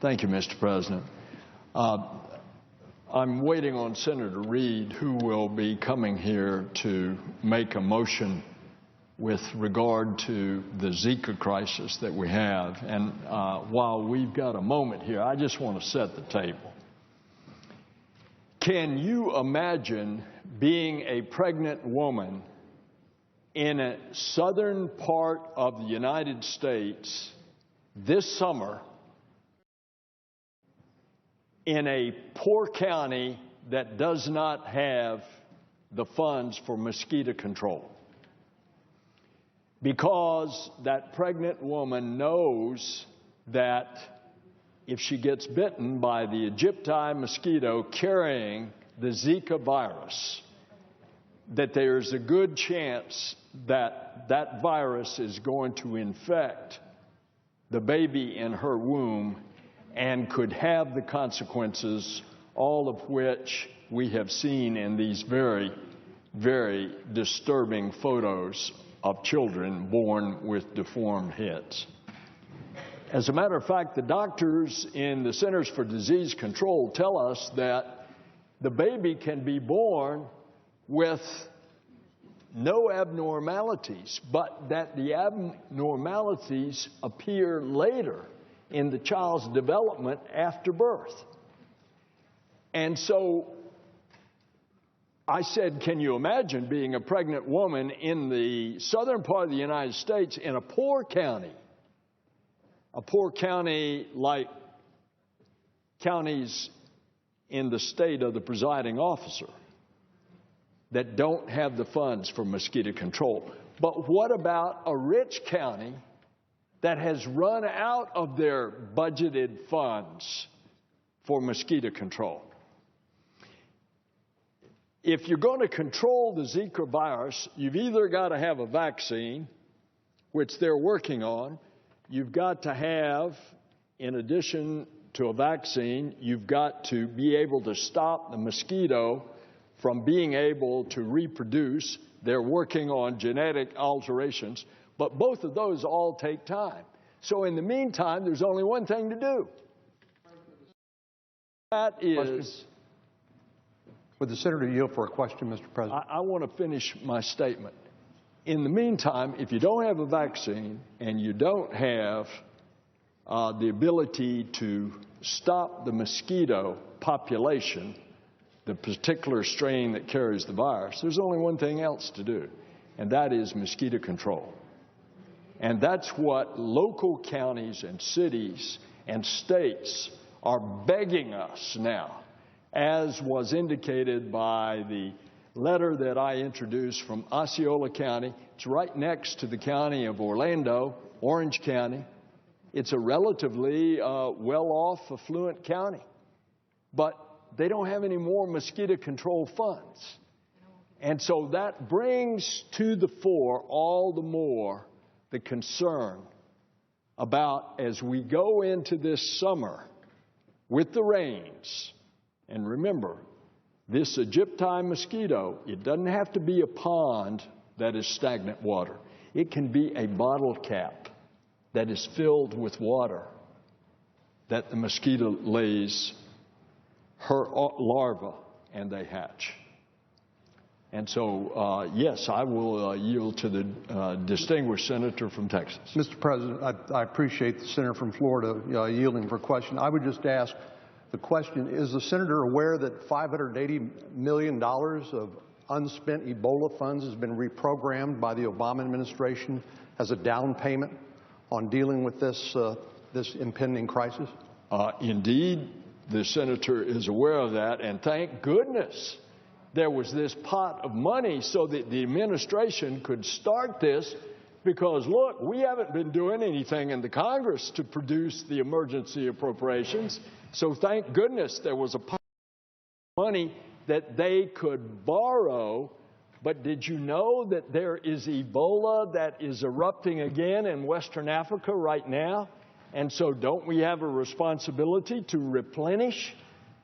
Thank you, Mr. President. I'm waiting on Senator Reid, who will be coming here to make a motion with regard to the Zika crisis that we have. And while we've got a moment here, I just want to set the table. Can you imagine being a pregnant woman in a southern part of the United States this summer in a poor county that does not have the funds for mosquito control? Because that pregnant woman knows that if she gets bitten by the Egypti mosquito carrying the Zika virus, that there's a good chance that that virus is going to infect the baby in her womb and could have the consequences, all of which we have seen in these very, very disturbing photos of children born with deformed heads. As a matter of fact, the doctors in the Centers for Disease Control tell us that the baby can be born with no abnormalities, but that the abnormalities appear later in the child's development after birth. And so I said, can you imagine being a pregnant woman in the southern part of the United States in a poor county like counties in the state of the presiding officer that don't have the funds for mosquito control? But what about a rich county that has run out of their budgeted funds for mosquito control? If you're going to control the Zika virus, you've either got to have a vaccine, which they're working on. You've got to have, in addition to a vaccine, you've got to be able to stop the mosquito from being able to reproduce. They're working on genetic alterations, but both of those all take time. So in the meantime, there's only one thing to do. That is... Would the senator yield for a question, Mr. President? I want to finish my statement. In the meantime, if you don't have a vaccine and you don't have the ability to stop the mosquito population, the particular strain that carries the virus, there's only one thing else to do, and that is mosquito control. And that's what local counties and cities and states are begging us now, as was indicated by the letter that I introduced from Osceola County. It's right next to the county of Orlando, Orange County. It's a relatively well-off, affluent county, but they don't have any more mosquito control funds. And so that brings to the fore all the more the concern about, as we go into this summer with the rains. And remember, this Egypti mosquito, it doesn't have to be a pond that is stagnant water. It can be a bottle cap that is filled with water that the mosquito lays her larvae and they hatch. And so, yes, I will yield to the distinguished senator from Texas. Mr. President, I appreciate the senator from Florida yielding for a question. I would just ask the question, is the senator aware that $580 million of unspent Ebola funds has been reprogrammed by the Obama administration as a down payment on dealing with this impending crisis? Indeed, the senator is aware of that, and thank goodness there was this pot of money so that the administration could start this, because, look, we haven't been doing anything in the Congress to produce the emergency appropriations, so thank goodness there was a pot of money that they could borrow. But did you know that there is Ebola that is erupting again in Western Africa right now? And so don't we have a responsibility to replenish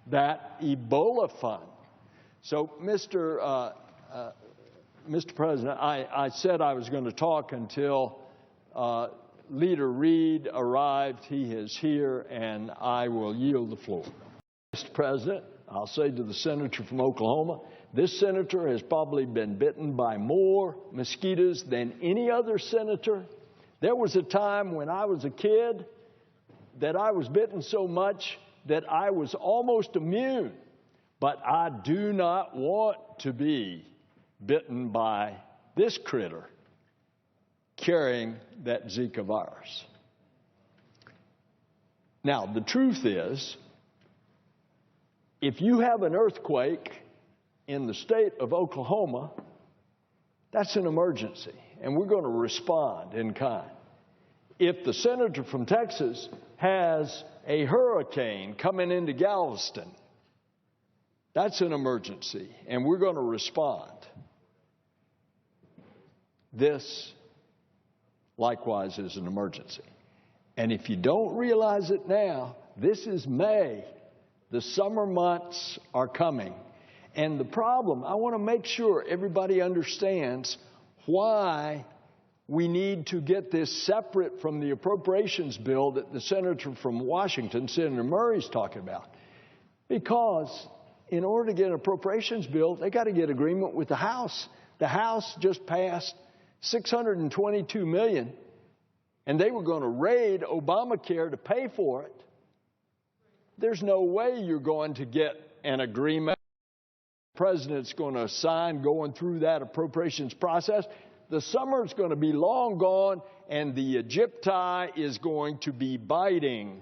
that Ebola fund? So, Mr. President, I said I was going to talk until Leader Reid arrived. He is here, and I will yield the floor. Mr. President, I'll say to the senator from Oklahoma, this senator has probably been bitten by more mosquitoes than any other senator. There was a time when I was a kid that I was bitten so much that I was almost immune. But I do not want to be bitten by this critter carrying that Zika virus. Now, the truth is, if you have an earthquake in the state of Oklahoma, that's an emergency, and we're going to respond in kind. If the senator from Texas has a hurricane coming into Galveston, that's an emergency, and we're going to respond. This, likewise, is an emergency. And if you don't realize it now, this is May. The summer months are coming. And the problem, I want to make sure everybody understands why we need to get this separate from the appropriations bill that the senator from Washington, Senator Murray, is talking about. Because in order to get an appropriations bill, they got to get agreement with the House. The House just passed $622 million, and they were going to raid Obamacare to pay for it. There's no way you're going to get an agreement. The president's going to sign going through that appropriations process. The summer's going to be long gone, and the Egypti is going to be biting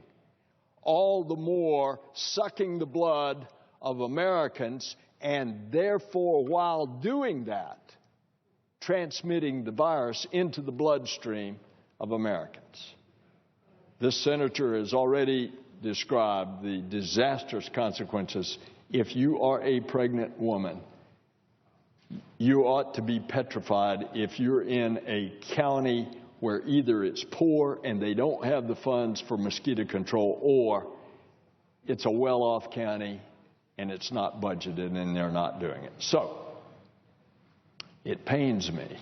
all the more, sucking the blood of Americans, and therefore, while doing that, transmitting the virus into the bloodstream of Americans. This senator has already described the disastrous consequences. If you are a pregnant woman, you ought to be petrified if you're in a county where either it's poor and they don't have the funds for mosquito control, or it's a well-off county and it's not budgeted and they're not doing it. So, it pains me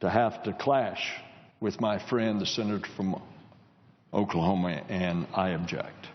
to have to clash with my friend, the senator from Oklahoma, and I object.